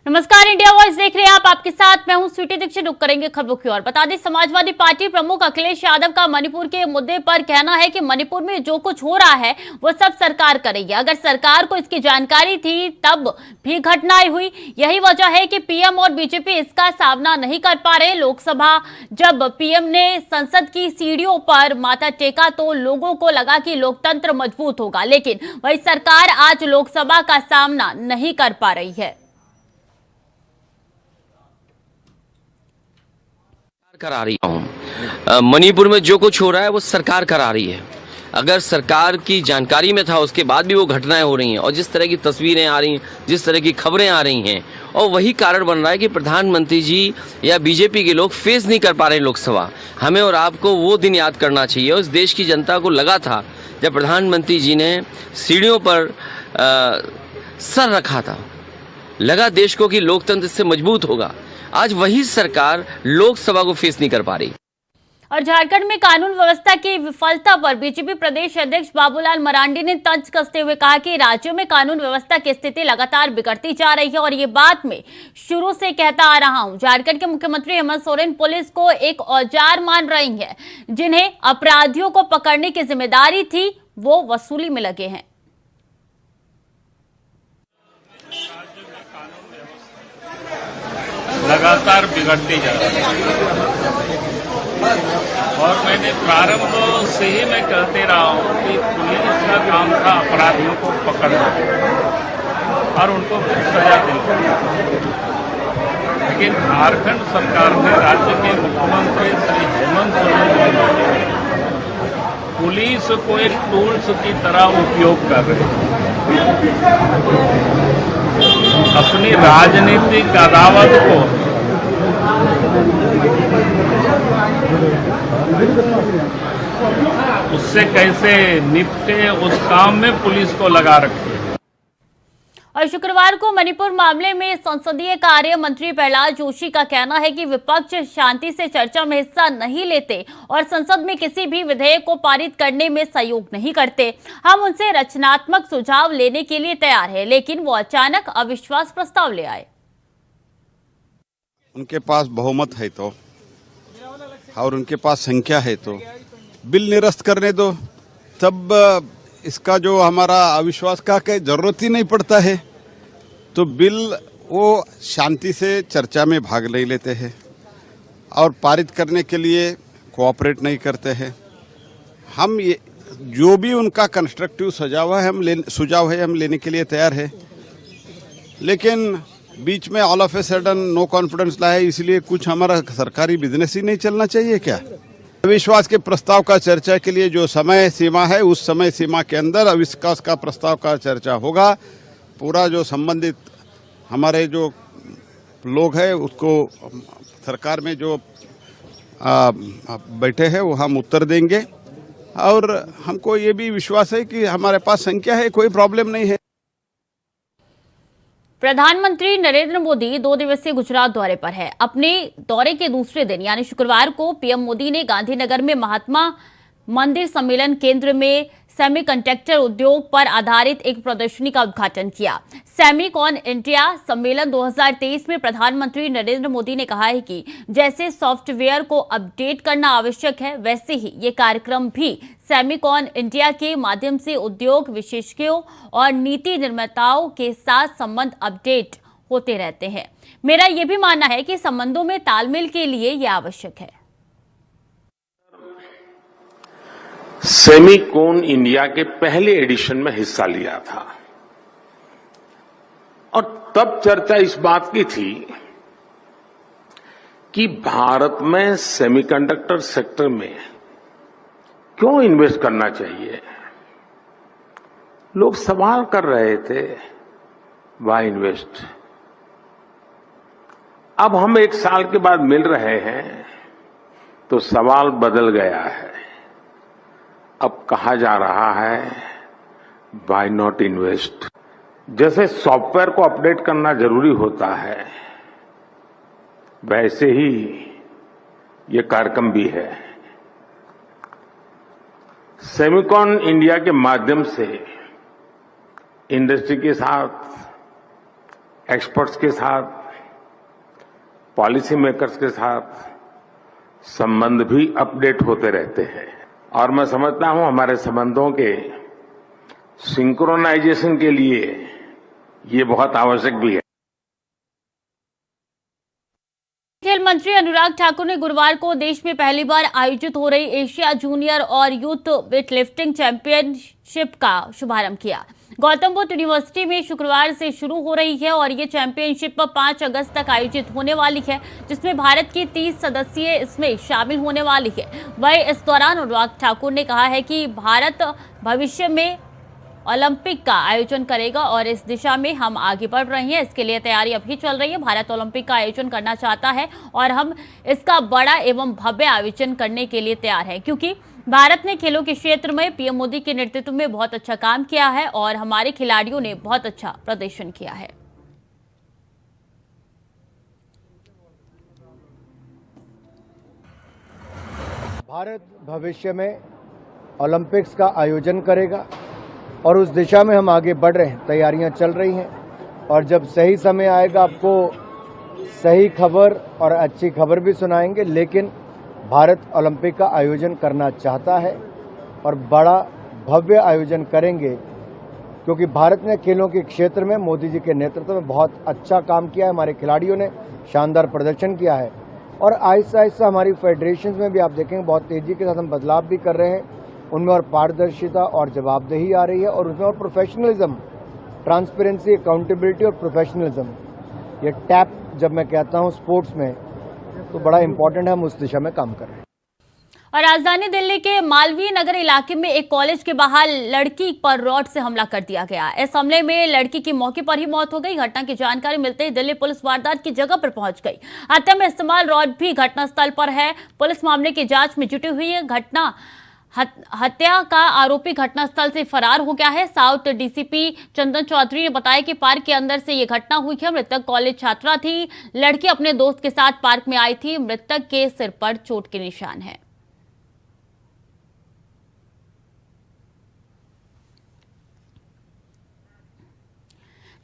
नमस्कार, India voice देख रहे हैं आप। आपके साथ मैं हूं स्वीटी दीक्षित। रुक करेंगे खबरों की ओर। बता दें, समाजवादी पार्टी प्रमुख अखिलेश यादव का मणिपुर के मुद्दे पर कहना है कि मणिपुर में जो कुछ हो रहा है वो सब सरकार करेगी। अगर सरकार को इसकी जानकारी थी तब भी घटनाएं हुई। यही वजह है कि पीएम और बीजेपी इसका सामना नहीं कर पा रहे। लोकसभा जब पीएम ने संसद की सीढ़ियों पर माथा टेका तो लोगों को लगा कि लोकतंत्र मजबूत होगा, लेकिन वही सरकार आज लोकसभा का सामना नहीं कर पा रही है। करा रही हूँ। मणिपुर में जो कुछ हो रहा है वो सरकार करा रही है। अगर सरकार की जानकारी में था उसके बाद भी वो घटनाएं हो रही हैं, और जिस तरह की तस्वीरें आ रही हैं, जिस तरह की खबरें आ रही हैं, और वही कारण बन रहा है कि प्रधानमंत्री जी या बीजेपी के लोग फेस नहीं कर पा रहे लोकसभा। हमें और आपको वो दिन याद करना चाहिए। उस देश की जनता को लगा था जब प्रधानमंत्री जी ने सीढ़ियों पर सर रखा था, लगा देश को कि लोकतंत्र इससे मजबूत होगा। आज वही सरकार लोकसभा को फेस नहीं कर पा रही। और झारखंड में कानून व्यवस्था की विफलता पर बीजेपी प्रदेश अध्यक्ष बाबूलाल मरांडी ने तंज कसते हुए कहा कि राज्यों में कानून व्यवस्था की स्थिति लगातार बिगड़ती जा रही है और ये बात मैं शुरू से कहता आ रहा हूं। झारखंड के मुख्यमंत्री हेमंत सोरेन पुलिस को एक औजार मान रही है। जिन्हें अपराधियों को पकड़ने की जिम्मेदारी थी वो वसूली में लगे हैं। लगातार बिगड़ती जा रही है और मैंने प्रारंभ से ही मैं कहते रहा हूं कि पुलिस का काम था अपराधियों को पकड़ना और उनको सजा दिलवाना। लेकिन झारखंड सरकार ने, राज्य के मुख्यमंत्री श्री हेमंत सोरेन जी पुलिस को एक टूल्स की तरह उपयोग कर रहे हैं। अपनी राजनीतिक अदावत को उससे कैसे निपटे, उस काम में पुलिस को लगा रखे। और शुक्रवार को मणिपुर मामले में संसदीय कार्य मंत्री प्रहलाद जोशी का कहना है कि विपक्ष शांति से चर्चा में हिस्सा नहीं लेते और संसद में किसी भी विधेयक को पारित करने में सहयोग नहीं करते। हम उनसे रचनात्मक सुझाव लेने के लिए तैयार हैं, लेकिन वो अचानक अविश्वास प्रस्ताव ले आए। उनके पास बहुमत है तो और उनके पास संख्या है तो बिल निरस्त करने दो, तब इसका जो हमारा अविश्वास का जरूरत ही नहीं पड़ता है। तो बिल वो शांति से चर्चा में भाग नहीं लेते हैं और पारित करने के लिए कोऑपरेट नहीं करते हैं। हम ये जो भी उनका कंस्ट्रक्टिव सुझाव है हम लेने के लिए तैयार है, लेकिन बीच में all of a sudden no confidence लाए, इसलिए कुछ हमारा सरकारी बिजनेस ही नहीं चलना चाहिए क्या? अविश्वास के प्रस्ताव का चर्चा के लिए जो समय सीमा है उस समय सीमा के अंदर अविश्वास का प्रस्ताव का चर्चा होगा। पूरा जो संबंधित हमारे जो लोग हैं उसको सरकार में जो बैठे हैं वो हम उत्तर देंगे, और हमको ये भी विश्वास है कि हमारे पास संख्या है, कोई प्रॉब्लम नहीं है। प्रधानमंत्री नरेंद्र मोदी 2 दिवसीय गुजरात दौरे पर है। अपने दौरे के दूसरे दिन यानी शुक्रवार को पीएम मोदी ने गांधीनगर में महात्मा मंदिर सम्मेलन केंद्र में सेमीकंडक्टर उद्योग पर आधारित एक प्रदर्शनी का उद्घाटन किया। सेमिकॉन इंडिया सम्मेलन 2023 में प्रधानमंत्री नरेंद्र मोदी ने कहा है कि जैसे सॉफ्टवेयर को अपडेट करना आवश्यक है, वैसे ही ये कार्यक्रम भी सेमिकॉन इंडिया के माध्यम से उद्योग विशेषज्ञों और नीति निर्माताओं के साथ संबंध अपडेट होते रहते हैं। मेरा ये भी मानना है कि संबंधों में तालमेल के लिए ये आवश्यक है। सेमिकॉन इंडिया के पहले एडिशन में हिस्सा लिया था और तब चर्चा इस बात की थी कि भारत में सेमीकंडक्टर सेक्टर में क्यों इन्वेस्ट करना चाहिए। लोग सवाल कर रहे थे, वाई इन्वेस्ट। अब हम 1 साल के बाद मिल रहे हैं तो सवाल बदल गया है। अब कहा जा रहा है वाई नॉट इन्वेस्ट। जैसे सॉफ्टवेयर को अपडेट करना जरूरी होता है, वैसे ही ये कार्यक्रम भी है। सेमिकॉन इंडिया के माध्यम से इंडस्ट्री के साथ एक्सपर्ट्स के साथ, पॉलिसी मेकर्स के साथ संबंध भी अपडेट होते रहते हैं और मैं समझता हूं हमारे संबंधों के सिंक्रोनाइजेशन के लिए ये बहुत आवश्यक भी है। खेल मंत्री अनुराग ठाकुर ने गुरुवार को देश में पहली बार आयोजित हो रही एशिया जूनियर और यूथ वेटलिफ्टिंग चैंपियनशिप का शुभारंभ किया। गौतम बुद्ध यूनिवर्सिटी में शुक्रवार से शुरू हो रही है और ये चैंपियनशिप 5 अगस्त तक आयोजित होने वाली है, जिसमें भारत की 30 सदस्यें इसमें शामिल होने वाली है। वहीं इस दौरान अनुराग ठाकुर ने कहा है कि भारत भविष्य में ओलंपिक का आयोजन करेगा और इस दिशा में हम आगे बढ़ रहे हैं। इसके लिए तैयारी अभी चल रही है। भारत ओलंपिक का आयोजन करना चाहता है और हम इसका बड़ा एवं भव्य आयोजन करने के लिए तैयार हैं, क्योंकि भारत ने खेलों के क्षेत्र में पीएम मोदी के नेतृत्व में बहुत अच्छा काम किया है और हमारे खिलाड़ियों ने बहुत अच्छा प्रदर्शन किया है। भारत भविष्य में ओलंपिक्स का आयोजन करेगा और उस दिशा में हम आगे बढ़ रहे हैं। तैयारियां चल रही हैं और जब सही समय आएगा आपको सही खबर और अच्छी खबर भी सुनाएंगे। लेकिन भारत ओलंपिक का आयोजन करना चाहता है और बड़ा भव्य आयोजन करेंगे, क्योंकि भारत ने खेलों के क्षेत्र में मोदी जी के नेतृत्व में बहुत अच्छा काम किया है। हमारे खिलाड़ियों ने शानदार प्रदर्शन किया है और आहिस्ता आहिस्ता हमारी फेडरेशन में भी आप देखेंगे बहुत तेजी के साथ हम बदलाव भी कर रहे हैं। उनमें और पारदर्शिता और जवाबदेही आ रही है और उसमें और प्रोफेशनलिज्म, ट्रांसपेरेंसी, अकाउंटेबिलिटी और प्रोफेशनलिज्म, ये टैप जब मैं कहता हूं स्पोर्ट्स में तो बड़ा इंपॉर्टेंट है। हम उस दिशा में काम कर रहे हैं। और राजधानी दिल्ली के मालवीय नगर इलाके में एक कॉलेज के बाहर लड़की पर रॉड से हमला कर दिया गया। इस हमले में लड़की की मौके पर ही मौत हो गई। घटना की जानकारी मिलते ही दिल्ली पुलिस वारदात की जगह पर पहुंच गई। हत्या में इस्तेमाल रॉड भी घटनास्थल पर है। पुलिस मामले की जांच में जुटी हुई है। हत्या का आरोपी घटनास्थल से फरार हो गया है। साउथ डीसीपी चंदन चौधरी ने बताया कि पार्क के अंदर से ये घटना हुई है। मृतक कॉलेज छात्रा थी। लड़की अपने दोस्त के साथ पार्क में आई थी। मृतक के सिर पर चोट के निशान है।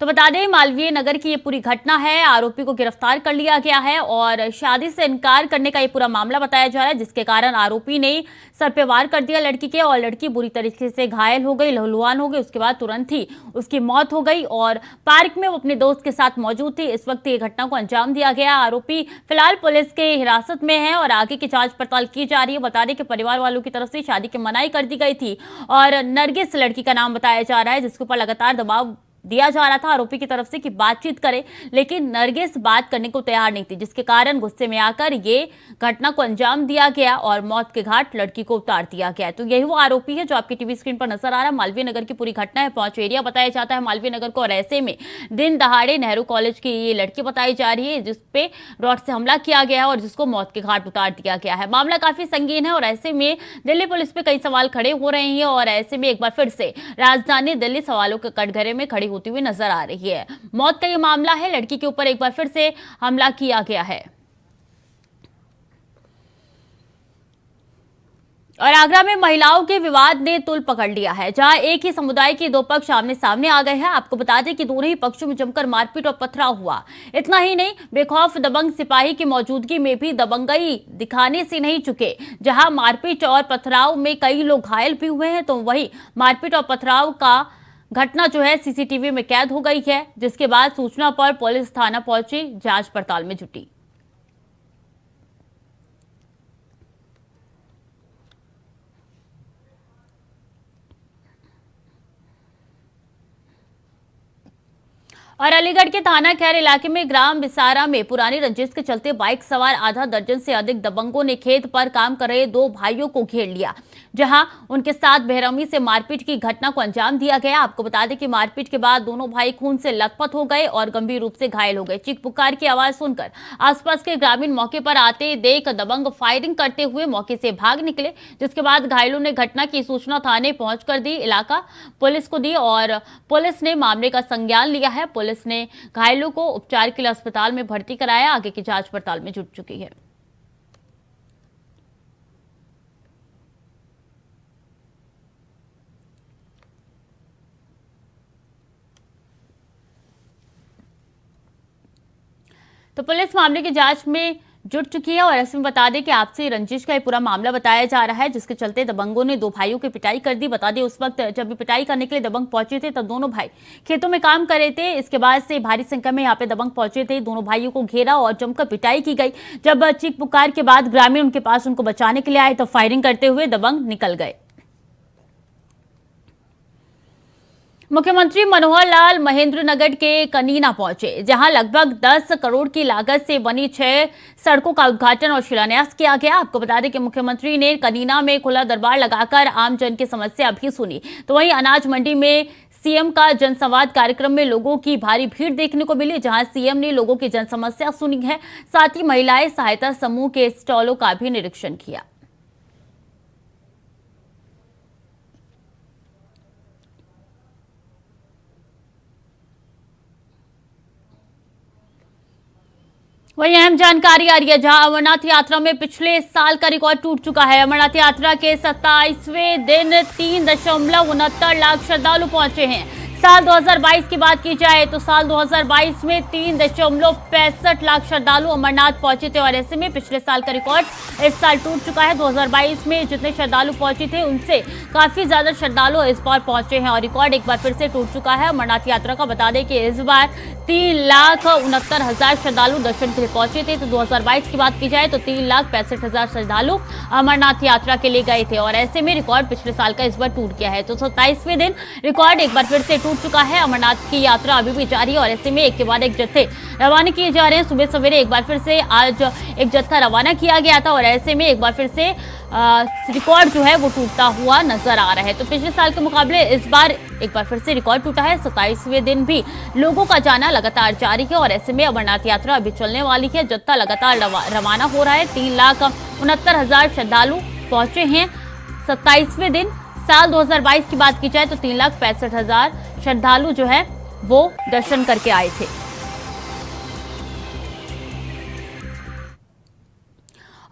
तो बता दें, मालवीय नगर की ये पूरी घटना है। आरोपी को गिरफ्तार कर लिया गया है और शादी से इनकार करने का ये पूरा मामला बताया जा रहा है, जिसके कारण आरोपी ने सर पे वार कर दिया लड़की के और लड़की बुरी तरीके से घायल हो गई, लहूलुहान हो गई। उसके बाद तुरंत ही उसकी मौत हो गई और पार्क में वो अपने दोस्त के साथ मौजूद थी। इस वक्त ये घटना को अंजाम दिया गया। आरोपी फिलहाल पुलिस के हिरासत में है और आगे की जांच पड़ताल की जा रही है। बता दें कि परिवार वालों की तरफ से शादी की मनाही कर दी गई थी और नरगिस लड़की का नाम बताया जा रहा है, जिसके ऊपर लगातार दबाव दिया जा रहा था आरोपी की तरफ से कि बातचीत करे, लेकिन नरगिस बात करने को तैयार नहीं थी, जिसके कारण गुस्से में आकर ये घटना को अंजाम दिया गया और मौत के घाट लड़की को उतार दिया गया। तो यही वो आरोपी है जो आपकी टीवी स्क्रीन पर नजर आ रहा है। मालवीय नगर की पूरी घटना है। पहुंच एरिया बताया जाता है मालवीय नगर को और ऐसे में दिन दहाड़े नेहरू कॉलेज की ये लड़की बताई जा रही है, जिसपे रॉड से हमला किया गया है और जिसको मौत के घाट उतार दिया गया है। मामला काफी संगीन है और ऐसे में दिल्ली पुलिस पे कई सवाल खड़े हो रहे हैं और ऐसे में एक बार फिर से राजधानी दिल्ली सवालों के कटघरे में खड़ी होती हुई नजर आ रही है। मौत का ये मामला है। लड़की के ऊपर एक बार फिर से हमला किया गया है। और आगरा में महिलाओं के विवाद ने तूल पकड़ लिया है, जहां एक ही समुदाय के दो पक्ष आमने सामने आ गए हैं। आपको बता दें कि दोनों ही पक्षों में जमकर मारपीट और पथराव हुआ। इतना ही नहीं, बेखौफ दबंग सिपाही की मौजूदगी में भी दबंगई दिखाने से नहीं चुके। जहां मारपीट और पथराव में कई लोग घायल भी हुए हैं, तो वही मारपीट और पथराव का घटना जो है सीसीटीवी में कैद हो गई है, जिसके बाद सूचना पर पुलिस थाना पहुंची, जांच पड़ताल में जुटी। और अलीगढ़ के थाना खैर इलाके में ग्राम बिसारा में पुरानी रंजिश के चलते बाइक सवार आधा दर्जन से अधिक दबंगों ने खेत पर काम कर रहे दो भाइयों को घेर लिया, जहां उनके साथ बेरहमी से मारपीट की घटना को अंजाम दिया गया। आपको बता दें कि मारपीट के बाद दोनों भाई खून से लथपथ हो गए और गंभीर रूप से घायल हो गए। चीख पुकार की आवाज सुनकर आसपास के ग्रामीण मौके पर आते देख दबंग फायरिंग करते हुए मौके से भाग निकले, जिसके बाद घायलों ने घटना की सूचना थाने पहुंचकर दी, इलाका पुलिस को दी और पुलिस ने मामले का संज्ञान लिया है। पुलिस ने घायलों को उपचार के लिए अस्पताल में भर्ती कराया। आगे की जांच पड़ताल में जुट चुकी है। तो पुलिस मामले की जांच में जुट चुकी है और ऐसे में बता दें कि आपसी रंजिश का ये पूरा मामला बताया जा रहा है, जिसके चलते दबंगों ने दो भाइयों की पिटाई कर दी। बता दें उस वक्त जब पिटाई करने के लिए दबंग पहुंचे थे तब दोनों भाई खेतों में काम कर रहे थे। इसके बाद से भारी संख्या में यहाँ पे दबंग पहुंचे थे, दोनों भाइयों को घेरा और जमकर पिटाई की गई। जब चीख पुकार के बाद ग्रामीण उनके पास उनको बचाने के लिए आए तो फायरिंग करते हुए दबंग निकल गए। मुख्यमंत्री मनोहर लाल महेंद्रनगर के कनीना पहुंचे, जहां लगभग 10 करोड़ की लागत से बनी 6 सड़कों का उद्घाटन और शिलान्यास किया गया। आपको बता दें कि मुख्यमंत्री ने कनीना में खुला दरबार लगाकर आमजन की समस्या भी सुनी। तो वहीं अनाज मंडी में सीएम का जनसंवाद कार्यक्रम में लोगों की भारी भीड़ देखने को मिली, जहां सीएम ने लोगों की जनसमस्या सुनी है। साथ ही महिलाएं सहायता समूह के स्टॉलों का भी निरीक्षण किया। वही अहम जानकारी आ रही है, जहां अमरनाथ यात्रा में पिछले साल का रिकॉर्ड टूट चुका है। अमरनाथ यात्रा के 27वें दिन 3.69 लाख श्रद्धालु पहुंचे हैं। साल 2022 की बात की जाए तो साल 2022 में 3.65 लाख श्रद्धालु अमरनाथ पहुंचे थे और ऐसे में पिछले साल का रिकॉर्ड इस साल टूट चुका है। 2022 में जितने श्रद्धालु पहुंचे थे उनसे काफी ज्यादा श्रद्धालु इस बार पहुंचे हैं और रिकॉर्ड एक बार फिर से टूट चुका है। अमरनाथ यात्रा का बता दें कि इस बार 3,69,000 श्रद्धालु दर्शन के लिए पहुंचे थे। तो 2022 की बात की जाए तो 3,65,000 श्रद्धालु अमरनाथ यात्रा के लिए गए थे और ऐसे में रिकॉर्ड पिछले साल का इस बार टूट गया है। तो 27वें दिन रिकॉर्ड एक बार फिर से टूट चुका है। अमरनाथ की यात्रा अभी भी जारी है और ऐसे में एक के बाद एक जत्थे रवाना किए जा रहे हैं। सुबह सवेरे एक बार फिर से आज एक जत्था रवाना किया गया था और ऐसे में एक बार फिर से रिकॉर्ड जो है वो टूटता हुआ नजर आ रहा है। तो पिछले साल के मुकाबले इस बार एक बार फिर से रिकॉर्ड टूटा है। 27वें दिन भी लोगों का जाना लगातार जारी है और ऐसे में अमरनाथ यात्रा अभी चलने वाली है। जत्था लगातार रवाना हो रहा है। 3,69,000 श्रद्धालु पहुंचे हैं 27वें दिन। साल 2022 की बात की जाए तो 3,65,000 श्रद्धालु जो है वो दर्शन करके आए थे।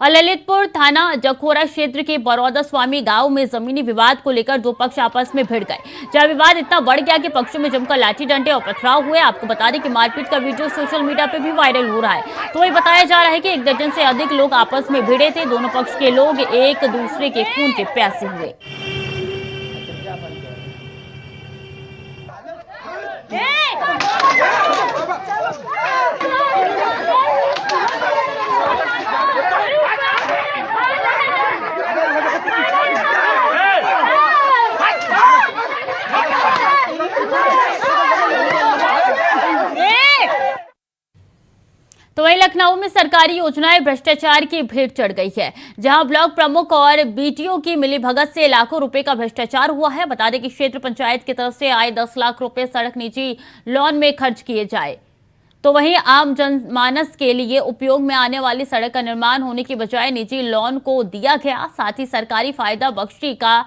और ललितपुर थाना जखोरा क्षेत्र के बरौदा स्वामी गांव में जमीनी विवाद को लेकर दो पक्ष आपस में भिड़ गए, जहां विवाद इतना बढ़ गया कि पक्षों में जमकर लाठी डंडे और पथराव हुए। आपको बता दें कि मारपीट का वीडियो सोशल मीडिया पे भी वायरल हो रहा है। तो वही बताया जा रहा है कि 1 दर्जन से अधिक लोग आपस में भिड़े थे। दोनों पक्ष के लोग एक दूसरे के खून के प्यासे हुए। तो वहीं लखनऊ में सरकारी योजनाएं भ्रष्टाचार की भेंट चढ़ गई है, जहां ब्लॉक प्रमुख और बीटीओ की मिलीभगत से लाखों रुपए का भ्रष्टाचार हुआ है। बता दें कि क्षेत्र पंचायत की तरफ से आए 10 लाख रुपए सड़क निजी लोन में खर्च किए जाए। तो वहीं आम जनमानस के लिए उपयोग में आने वाली सड़क का निर्माण होने की बजाय निजी लोन को दिया गया। साथ ही सरकारी फायदा बख्शी का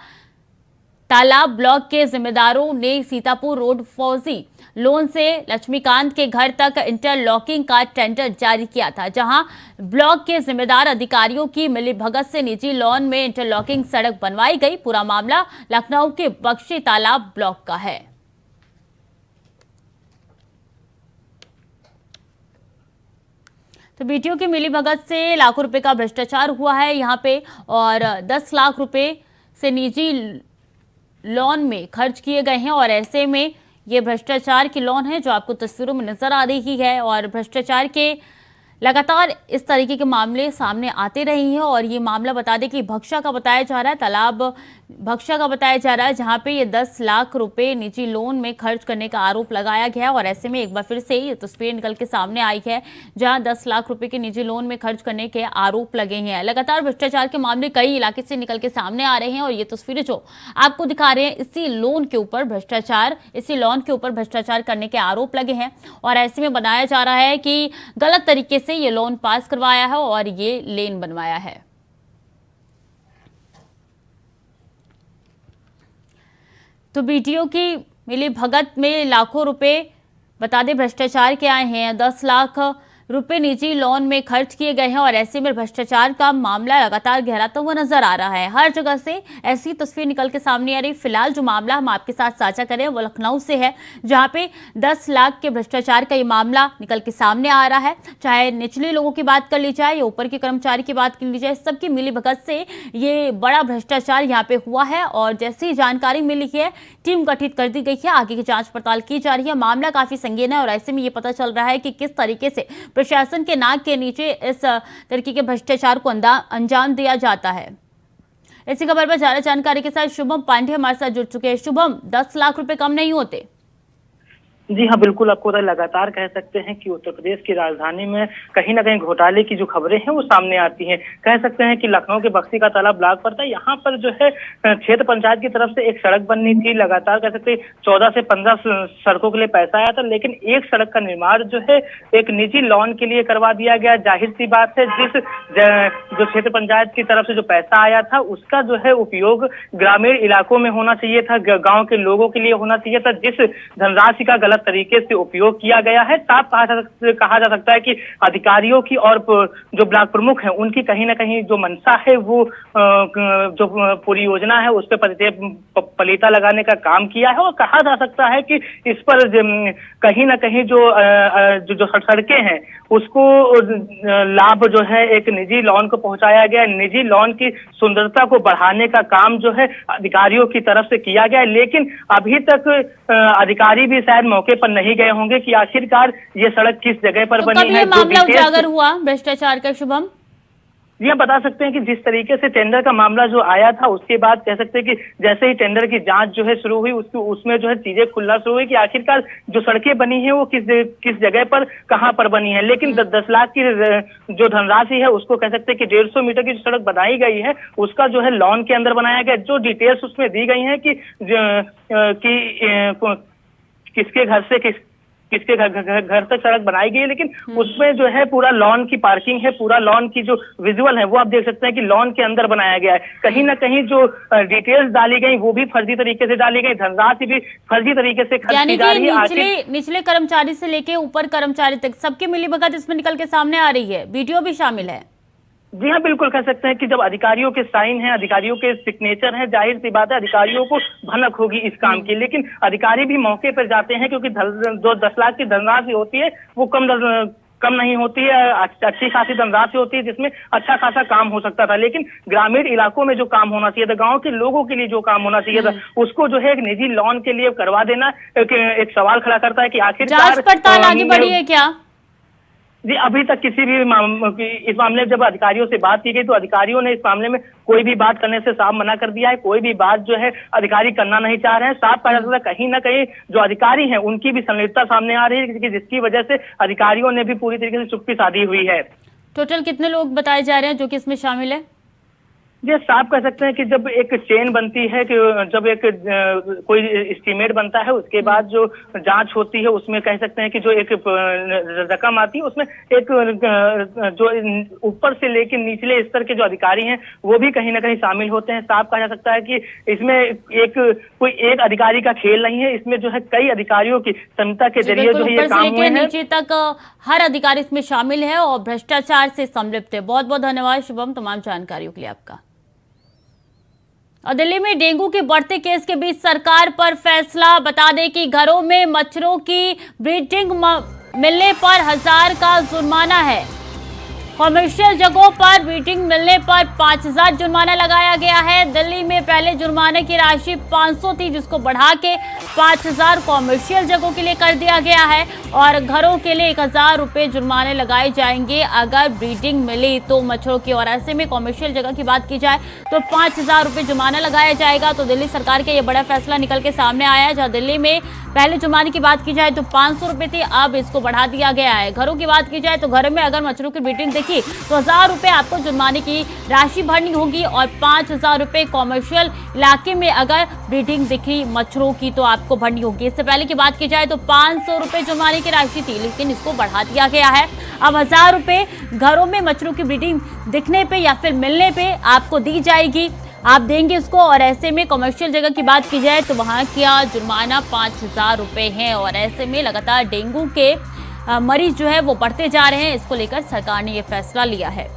तालाब ब्लॉक के जिम्मेदारों ने सीतापुर रोड फौजी लोन से लक्ष्मीकांत के घर तक इंटरलॉकिंग का टेंडर जारी किया था, जहां ब्लॉक के जिम्मेदार अधिकारियों की मिलीभगत से निजी लोन में इंटरलॉकिंग सड़क बनवाई गई। पूरा मामला लखनऊ के बख्शी तालाब ब्लॉक का है। तो बीटीओ की मिलीभगत से लाखों रुपए का भ्रष्टाचार हुआ है यहां पे और 10 लाख रुपए से निजी लोन में खर्च किए गए हैं और ऐसे में ये भ्रष्टाचार की लोन है जो आपको तस्वीरों में नजर आ रही है। और भ्रष्टाचार के लगातार इस तरीके के मामले सामने आते रहे हैं और ये मामला बता दें कि भक्शा का बताया जा रहा है, तालाब भक्शा का बताया जा रहा है, जहां पे ये 10 लाख रुपए निजी लोन में खर्च करने का आरोप लगाया गया है। और ऐसे में एक बार फिर से ये तस्वीर निकल के सामने आई है, जहां 10 लाख रुपए के निजी लोन में खर्च करने के आरोप लगे हैं। लगातार भ्रष्टाचार के मामले कई इलाके से निकल के सामने आ रहे हैं और ये तस्वीरें जो आपको दिखा रहे हैं इसी लोन के ऊपर भ्रष्टाचार करने के आरोप लगे हैं। और ऐसे में बनाया जा रहा है कि गलत तरीके से ये लोन पास करवाया है और ये लेन बनवाया है। तो बीटीओ की मिली भगत में लाखों रुपए बता दें भ्रष्टाचार के आए हैं। 10 लाख रुपए निजी लोन में खर्च किए गए हैं और ऐसे में भ्रष्टाचार का मामला लगातार गहराता हुआ नजर आ रहा है। हर जगह से ऐसी तस्वीर निकल के सामने आ रही। फिलहाल जो मामला हम आपके साथ साझा करें वो लखनऊ से है, जहां पे 10 लाख के भ्रष्टाचार का ये मामला निकल के सामने आ रहा है। चाहे निचले लोगों की बात कर ली जाए या ऊपर के कर्मचारी की बात कर ली जाए, सबकी मिलीभगत से ये बड़ा भ्रष्टाचार यहाँ पे हुआ है। और जैसी ही जानकारी मिली है, टीम गठित कर दी गई है, आगे की जांच पड़ताल की जा रही है। मामला काफी संगीन है और ऐसे में ये पता चल रहा है कि किस तरीके से प्रशासन के नाक के नीचे इस तरीके के भ्रष्टाचार को अंजाम दिया जाता है। इसी खबर पर ज्यादा जानकारी के साथ शुभम पांडे हमारे साथ जुड़ चुके हैं। शुभम, 10 लाख रुपए कम नहीं होते। जी हाँ, बिल्कुल। आपको लगातार कह सकते हैं कि उत्तर प्रदेश की राजधानी में कहीं ना कहीं घोटाले की जो खबरें हैं वो सामने आती हैं। कह सकते हैं कि लखनऊ के बक्सी का तालाब ब्लॉक पड़ता है, यहाँ पर जो है क्षेत्र पंचायत की तरफ से एक सड़क बननी थी। लगातार कह सकते हैं 14 से 15 सड़कों के लिए पैसा आया था, लेकिन एक सड़क का निर्माण जो है एक निजी लोन के लिए करवा दिया गया। जाहिर सी बात है, जो क्षेत्र पंचायत की तरफ से जो पैसा आया था उसका जो है उपयोग ग्रामीण इलाकों में होना चाहिए था, गाँव के लोगों के लिए होना चाहिए था। जिस धनराशि का गलत तरीके से उपयोग किया गया है, साफ कहा जा सकता है कि अधिकारियों की और जो ब्लॉक प्रमुख हैं उनकी कहीं ना कहीं जो मंशा है वो जो पूरी योजना है उस पर पलीता लगाने का काम किया है। और कहा जा सकता है कि इस पर कहीं ना कहीं जो सड़कें हैं उसको लाभ जो है एक निजी लोन को पहुंचाया गया। निजी लोन की सुंदरता को बढ़ाने का काम जो है अधिकारियों की तरफ से किया गया, लेकिन अभी तक अधिकारी भी शायद मौके पर नहीं गए होंगे कि आखिरकार ये सड़क किस जगह पर बनी है। ये मामला उजागर हुआ भ्रष्टाचार का, शुभम? जी, हम बता सकते हैं कि जिस तरीके से टेंडर का मामला जो आया था उसके बाद कह सकते हैं कि जैसे ही टेंडर की जांच जो है शुरू हुई उसमें जो है चीजें खुलना शुरू हुई कि आखिरकार जो सड़कें बनी हैं वो किस जगह पर कहां पर बनी है। लेकिन 10 लाख की जो धनराशि है उसको कह सकते हैं कि 150 मीटर की जो सड़क बनाई गई है उसका जो है लोन के अंदर बनाया गया। जो डिटेल्स उसमें दी गई है कि किसके घर से किसके घर तक सड़क बनाई गई है, लेकिन उसमें जो है पूरा लॉन की पार्किंग है, पूरा लॉन की जो विजुअल है वो आप देख सकते हैं कि लॉन के अंदर बनाया गया है। कहीं ना कहीं जो डिटेल्स डाली गई वो भी फर्जी तरीके से डाली गई, धनराशि भी फर्जी तरीके से खर्च की जा रही है। निचले कर्मचारी से लेके ऊपर कर्मचारी तक सबकी मिलीभगत इसमें निकल के सामने आ रही है, वीडियो भी शामिल है। जी हाँ, बिल्कुल कह सकते हैं कि जब अधिकारियों के साइन हैं, अधिकारियों के सिग्नेचर हैं, जाहिर सी बात है अधिकारियों को भनक होगी इस काम की। लेकिन अधिकारी भी मौके पर जाते हैं क्योंकि जो 10 लाख की धनराशि होती है वो कम नहीं होती है, अच्छी खासी धनराशि होती है जिसमें अच्छा खासा काम हो सकता था। लेकिन ग्रामीण इलाकों में जो काम होना चाहिए था, गांव के लोगों के लिए जो काम होना चाहिए था, उसको जो है एक निजी लोन के लिए करवा देना एक सवाल खड़ा करता है कि आखिरकार जांच पड़ताल आगे बढ़ी है क्या? जी, अभी तक किसी भी इस मामले में जब अधिकारियों से बात की गई तो अधिकारियों ने इस मामले में कोई भी बात करने से साफ मना कर दिया है। कोई भी बात जो है अधिकारी करना नहीं चाह रहे हैं। साफ कहा जा सकता है कहीं ना कहीं जो अधिकारी हैं उनकी भी संलिप्तता सामने आ रही है, जिसकी वजह से अधिकारियों ने भी पूरी तरीके से चुप्पी साधी हुई है। टोटल कितने लोग बताए जा रहे हैं जो कि इसमें शामिल है? ये साफ कह सकते हैं कि जब एक चेन बनती है, कि जब एक कोई एस्टीमेट बनता है उसके बाद जो जांच होती है उसमें कह सकते हैं कि जो एक रकम आती है उसमें एक जो ऊपर से लेकर निचले स्तर के जो अधिकारी हैं वो भी कहीं ना कहीं शामिल होते हैं। साफ कहा जा सकता है कि इसमें कोई एक अधिकारी का खेल नहीं है, इसमें जो है कई अधिकारियों की क्षमता के जरिए जो है ये काम हुए हैं। नीचे तक हर अधिकारी इसमें शामिल है और भ्रष्टाचार से संलिप्त है। बहुत बहुत धन्यवाद शुभम तमाम जानकारियों के लिए आपका। और दिल्ली में डेंगू के बढ़ते केस के बीच सरकार पर फैसला। बता दें कि घरों में मच्छरों की ब्रीडिंग मिलने पर 1000 का जुर्माना है। कमर्शियल जगहों पर ब्रीडिंग मिलने पर 5000 जुर्माना लगाया गया है। दिल्ली में पहले जुर्माने की राशि 500 थी, जिसको बढ़ा के 5000 कमर्शियल जगहों के लिए कर दिया गया है और घरों के लिए 1000 रुपये जुर्माने लगाए जाएंगे अगर ब्रीडिंग मिली तो मच्छरों की। और ऐसे में कमर्शियल जगह की बात की जाए तो 5000 रुपये जुर्माना लगाया जाएगा। तो दिल्ली सरकार का ये बड़ा फैसला निकल के सामने आया है, जहाँ दिल्ली में पहले जुर्माने की बात की जाए तो 500 रुपये थी, अब इसको बढ़ा दिया गया है। घरों की बात की जाए तो घर में अगर मच्छरों की ब्रीडिंग देखी तो 1000 रुपये आपको जुर्माने की राशि भरनी होगी और 5000 रुपये कॉमर्शियल इलाके में अगर ब्रीडिंग दिखी मच्छरों की तो आपको भरनी होगी। इससे पहले की बात की जाए तो 500 रुपये जुर्माने की राशि थी, लेकिन इसको बढ़ा दिया गया है। अब 1000 रुपये घरों में मच्छरों की ब्रीडिंग दिखने पे या फिर मिलने पे आपको दी जाएगी, आप देंगे इसको। और ऐसे में कमर्शियल जगह की बात की जाए तो वहां का जुर्माना 5000 रुपये है। और ऐसे में लगातार डेंगू के मरीज जो है वो बढ़ते जा रहे हैं। इसको लेकर सरकार ने यह फैसला लिया है।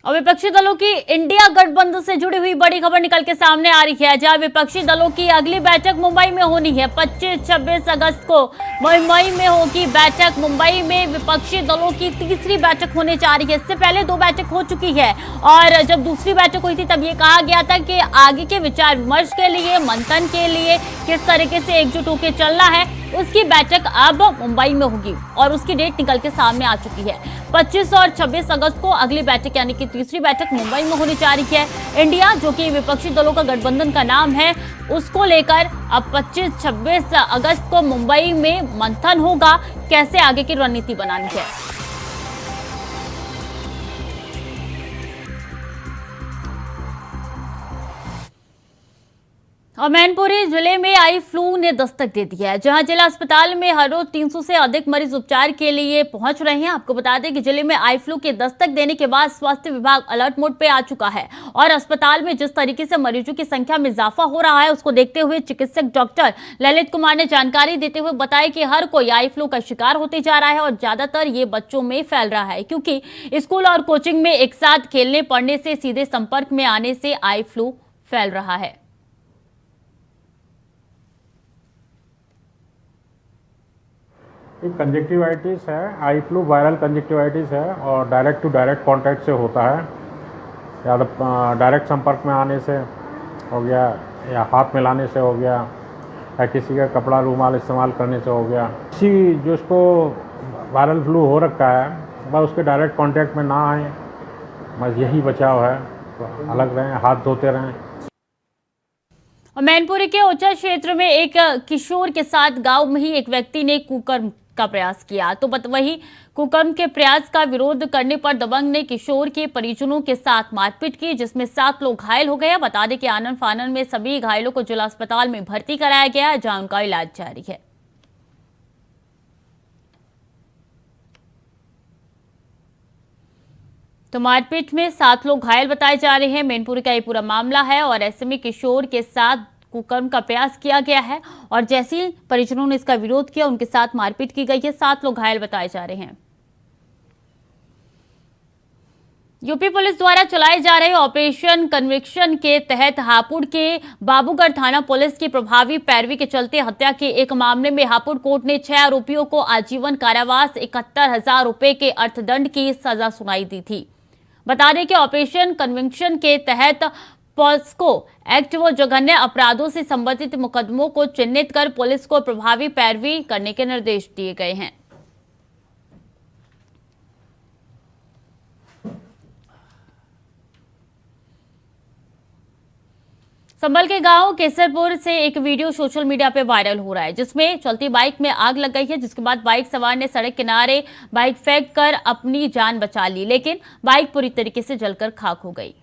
और विपक्षी दलों की इंडिया गठबंधन से जुड़ी हुई बड़ी खबर निकल के सामने आ रही है, जहां विपक्षी दलों की अगली बैठक मुंबई में होनी है। 25-26 अगस्त को मुंबई में होगी बैठक। मुंबई में विपक्षी दलों की तीसरी बैठक होने जा रही है। इससे पहले 2 बैठक हो चुकी है और जब दूसरी बैठक हुई थी तब ये कहा गया था कि आगे के विचार विमर्श के लिए, मंथन के लिए किस तरीके से एकजुट होकर चलना है, उसकी बैठक अब मुंबई में होगी और उसकी डेट निकल के सामने आ चुकी है। 25 और 26 अगस्त को अगली बैठक यानी कि तीसरी बैठक मुंबई में होने जा रही है। इंडिया जो कि विपक्षी दलों का गठबंधन का नाम है, उसको लेकर अब 25-26 अगस्त को मुंबई में मंथन होगा, कैसे आगे की रणनीति बनानी है। और मैनपुरी जिले में आई फ्लू ने दस्तक दे दी है, जहां जिला अस्पताल में हर रोज 300 से अधिक मरीज उपचार के लिए पहुंच रहे हैं। आपको बता दें कि जिले में आई फ्लू के दस्तक देने के बाद स्वास्थ्य विभाग अलर्ट मोड पे आ चुका है और अस्पताल में जिस तरीके से मरीजों की संख्या में इजाफा हो रहा है, उसको देखते हुए चिकित्सक डॉक्टर ललित कुमार ने जानकारी देते हुए बताया कि हर कोई आई फ्लू का शिकार होते जा रहा है और ज्यादातर ये बच्चों में फैल रहा है, क्योंकि स्कूल और कोचिंग में एक साथ खेलने पढ़ने से सीधे संपर्क में आने से आई फ्लू फैल रहा है। एक कंजक्टिवाइटिस है, आई फ्लू वायरल कंजक्टिवाइटिस है और डायरेक्ट टू डायरेक्ट कांटेक्ट से होता है, या तो डायरेक्ट संपर्क में आने से हो गया, या हाथ मिलाने से हो गया, या किसी का कपड़ा रूमाल इस्तेमाल करने से हो गया। किसी जो उसको वायरल फ्लू हो रखा है बस उसके डायरेक्ट कांटेक्ट में ना आए, बस यही बचाव है। तो अलग रहें, हाथ धोते रहें। और मैनपुरी के ओचा क्षेत्र में एक किशोर के साथ गांव में ही एक व्यक्ति ने कुकर्म का प्रयास किया, तो वही कुकर्म के प्रयास का विरोध करने पर दबंग ने किशोर के परिजनों के साथ मारपीट की, जिसमें 7 लोग घायल हो गए। बता दें कि आनन फानन में सभी घायलों को जिला अस्पताल में भर्ती कराया गया है, जहां उनका इलाज जारी है। तो मारपीट में 7 लोग घायल बताए जा रहे हैं। मैनपुरी का ये पूरा मामला है और ऐसे में किशोर के साथ कुकर्म का प्रयास किया गया है और जैसे ही परिजनों ने इसका विरोध किया, उनके साथ मारपीट की गई है। 7 लोग घायल बताए जा रहे हैं। यूपी पुलिस द्वारा चलाए जा रहे ऑपरेशन कन्विक्शन के तहत हापुड़ के बाबूगढ़ थाना पुलिस की प्रभावी पैरवी के चलते हत्या के एक मामले में हापुड़ कोर्ट ने 6 आरोपियों को आजीवन कारावास 71,000 रुपए के अर्थदंड की सजा सुनाई दी थी। बता दें कि ऑपरेशन कन्विक्शन के तहत पॉस्को एक्ट व जघन्य अपराधों से संबंधित मुकदमों को चिन्हित कर पुलिस को प्रभावी पैरवी करने के निर्देश दिए गए हैं। संभल के गांव केसरपुर से एक वीडियो सोशल मीडिया पे वायरल हो रहा है, जिसमें चलती बाइक में आग लग गई है, जिसके बाद बाइक सवार ने सड़क किनारे बाइक फेंक कर अपनी जान बचा ली, लेकिन बाइक पूरी तरीके से जलकर खाक हो गई।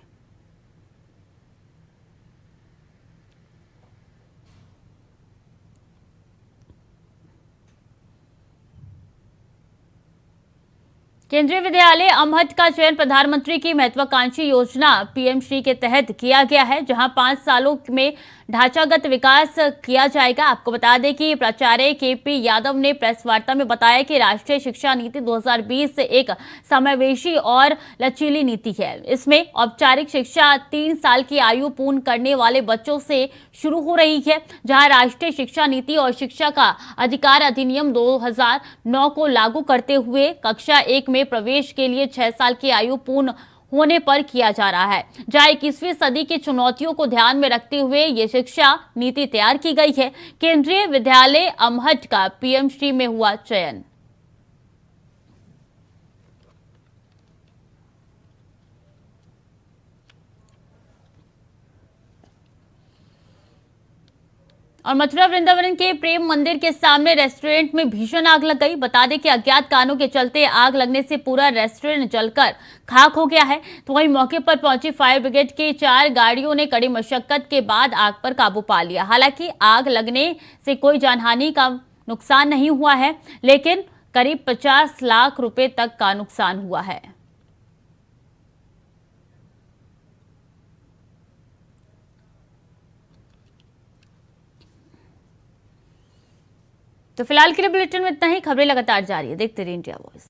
केंद्रीय विद्यालय अमहट का चयन प्रधानमंत्री की महत्वाकांक्षी योजना पीएम श्री के तहत किया गया है, जहां 5 सालों में ढांचागत विकास किया जाएगा। आपको बता दें कि प्राचार्य केपी यादव ने प्रेस वार्ता में बताया कि राष्ट्रीय शिक्षा नीति 2020 एक समावेशी और लचीली नीति है। इसमें औपचारिक शिक्षा 3 साल की आयु पूर्ण करने वाले बच्चों से शुरू हो रही है, जहां राष्ट्रीय शिक्षा नीति और शिक्षा का अधिकार अधिनियम 2009 को लागू करते हुए कक्षा 1 में प्रवेश के लिए 6 साल की आयु पूर्ण होने पर किया जा रहा है। जहां 21वीं सदी की चुनौतियों को ध्यान में रखते हुए ये शिक्षा नीति तैयार की गई है। केंद्रीय विद्यालय अमहट का पीएम श्री में हुआ चयन। और मथुरा वृंदावन के प्रेम मंदिर के सामने रेस्टोरेंट में भीषण आग लग गई। बता दें कि अज्ञात कारणों के चलते आग लगने से पूरा रेस्टोरेंट जलकर खाक हो गया है। तो वहीं मौके पर पहुंची फायर ब्रिगेड की 4 गाड़ियों ने कड़ी मशक्कत के बाद आग पर काबू पा लिया। हालांकि आग लगने से कोई जानहानि का नुकसान नहीं हुआ है, लेकिन करीब 50 लाख रुपए तक का नुकसान हुआ है। तो फिलहाल के लिए बुलेटिन में इतना ही। खबरें लगातार जारी है, देखते रहिए इंडिया वॉइस।